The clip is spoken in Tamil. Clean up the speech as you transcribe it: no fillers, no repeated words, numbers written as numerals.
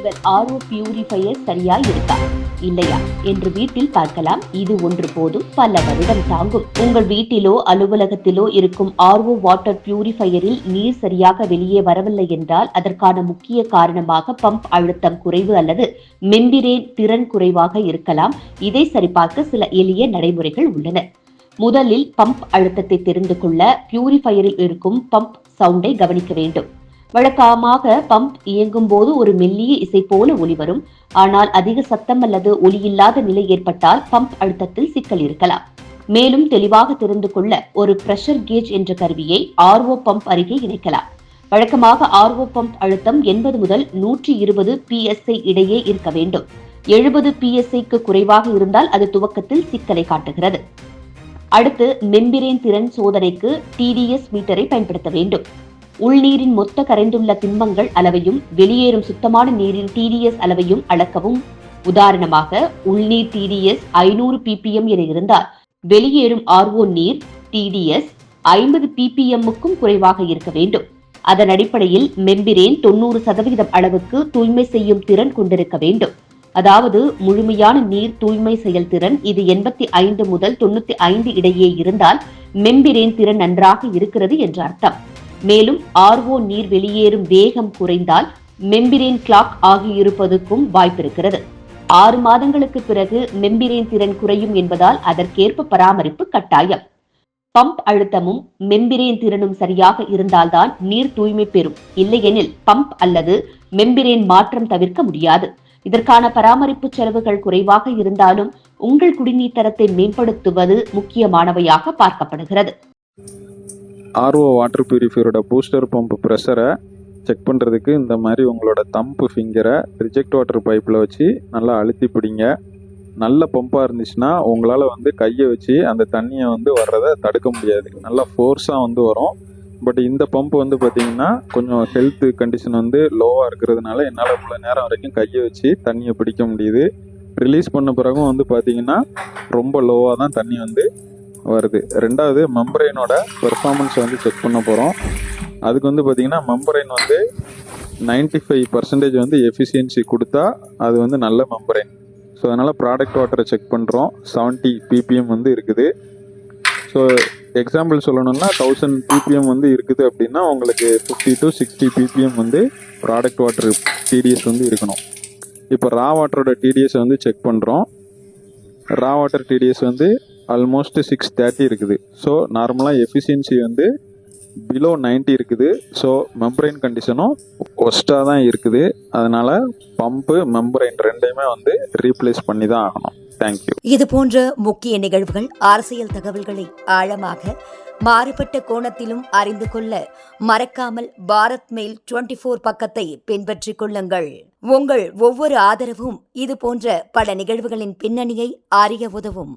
உங்கள் ஆர்ஓ பியூரிஃபையர் சரியா இருக்கா இல்லையா என்று வீட்டில் பார்க்கலாம். இது ஒன்று போதும், பல வருடம் தாங்கும். உங்கள் வீட்டிலோ அலுவலகத்திலோ இருக்கும் ஆர்ஓ வாட்டர் பியூரிஃபையரில் நீர் சரியாக வெளியே வரவில்லை என்றால் அதற்கான முக்கிய காரணமாக பம்ப் அழுத்தம் குறைவு அல்லது மெம்பிரேன் திறன் குறைவாக இருக்கலாம். இதை சரிபார்க்க சில எளிய நடைமுறைகள் உள்ளன. முதலில் பம்ப் அழுத்தத்தை தெரிந்து கொள்ள பியூரிஃபையரில் இருக்கும் பம்ப் சவுண்டை கவனிக்க வேண்டும். வழக்கமாக பம்ப் இயங்கும் போது ஒரு மெல்லிய இசை போல ஒலி வரும். ஆனால் அதிக சத்தம் அல்லது ஒலியில்லாத நிலை ஏற்பட்டால் பம்ப் அழுத்தத்தில் சிக்கல் இருக்கலாம். மேலும் தெளிவாக தெரிந்து கொள்ள ஒரு பிரஷர் கேஜ் என்ற கருவியை ஆர்ஓ பம்ப் அருகே இணைக்கலாம். வழக்கமாக ஆர்ஓ பம்ப் அழுத்தம் 80 முதல் 120 PSI இடையே இருக்க வேண்டும். 70 PSIக்கு குறைவாக இருந்தால் அது துவக்கத்தில் சிக்கலை காட்டுகிறது. அடுத்து மெம்பிரேன் திறன் சோதனைக்கு TDS மீட்டரை பயன்படுத்த வேண்டும். உள்நீரின் மொத்த கரைந்துள்ள திண்மங்கள் அளவையும் வெளியேறும் சுத்தமான நீரின் TDS அளவையும் அளக்கவும். உதாரணமாக உள்நீர் TDS 500 ppm என இருந்தால் வெளியேறும் RO நீர் TDS 50 ppmக்கும் குறைவாக இருக்க வேண்டும். அதன் அடிப்படையில் மெம்பிரேன் 90% அளவுக்கு தூய்மை செய்யும் திறன் கொண்டிருக்க வேண்டும். அதாவது முழுமையான நீர் தூய்மை செயல்திறன் இது 85 முதல் 95 இடையே இருந்தால் மெம்பிரேன் திறன் நன்றாக இருக்கிறது என்ற அர்த்தம். மேலும் RO நீர் வெளியேறும் வேகம் குறைந்தால் மெம்பிரேன் கிளாக் ஆகியிருப்பதற்கும் வாய்ப்பிருக்கிறது. 6 மாதங்களுக்கு பிறகு மெம்பிரேன் திறன் குறையும் என்பதால் அதற்கேற்ப பராமரிப்பு கட்டாயம். பம்ப் அழுத்தமும் மெம்பிரேன் திறனும் சரியாக இருந்தால்தான் நீர் தூய்மை பெறும். இல்லையெனில் பம்ப் அல்லது மெம்பிரேன் மாற்றம் தவிர்க்க முடியாது. இதற்கான பராமரிப்பு செலவுகள் குறைவாக இருந்தாலும் உங்கள் குடிநீர் தரத்தை மேம்படுத்துவது முக்கியமானவையாக பார்க்கப்படுகிறது. ஆர்ஓ வாட்டர் பியூரிஃபையரோட பூஸ்டர் பம்ப் ப்ரெஷரை செக் பண்ணுறதுக்கு இந்த மாதிரி உங்களோட தம்பு ஃபிங்கரை ரிஜெக்ட் வாட்டர் பைப்பில் வச்சு நல்லா அழுத்தி பிடிங்க. நல்ல பம்பாக இருந்துச்சுன்னா உங்களால் கையை வச்சு அந்த தண்ணியை வர்றதை தடுக்க முடியாது. நல்லா ஃபோர்ஸாக வரும். பட் இந்த பம்ப் பார்த்தீங்கன்னா கொஞ்சம் ஹெல்த் கண்டிஷன் லோவாக இருக்கிறதுனால என்னால் இவ்வளோ நேரம் வரைக்கும் கையை வச்சு தண்ணியை பிடிக்க முடியுது. ரிலீஸ் பண்ண பிறகும் பார்த்தீங்கன்னா ரொம்ப லோவாக தான் தண்ணி வருது. ரெண்டாவது மெம்பரைனோட பெர்ஃபார்மன்ஸ் செக் பண்ண போகிறோம். அதுக்கு பார்த்தீங்கன்னா மெம்பரைன் 95% எஃபிஷியன்சி கொடுத்தா அது நல்ல மெம்பரைன். ஸோ அதனால் ப்ராடக்ட் வாட்டரை செக் பண்ணுறோம். 70 ppm இருக்குது. ஸோ எக்ஸாம்பிள் சொல்லணும்னா 1000 ppm இருக்குது அப்படின்னா உங்களுக்கு 50 to 60 ppm product water TDS இருக்கணும். இப்போ ரா வாட்டரோட TDS செக் பண்ணுறோம். ரா வாட்டர் TDS ஆல்மோஸ்ட் 630 இருக்குது. ஸோ நார்மலாக எஃபிஷியன்சி பிலோ 90 இருக்குது. ஸோ மெம்பரைன் கண்டிஷனும் ஒஸ்ட்டாக தான் இருக்குது. அதனால பம்பு மெம்பரைன் ரெண்டையுமே ரீப்ளேஸ் பண்ணி தான் ஆகணும். தேங்க்யூ. இது போன்ற முக்கிய நிகழ்வுகள், அரசியல் தகவல்களை ஆழமாக மாறுபட்ட கோணத்திலும் அறிந்து கொள்ள மறக்காமல் பாரத் மெயில் 24 பக்கத்தை பின்பற்றிக் கொள்ளுங்கள். உங்கள் ஒவ்வொரு ஆதரவும் இது போன்ற பல நிகழ்வுகளின் பின்னணியை அறிய உதவும்.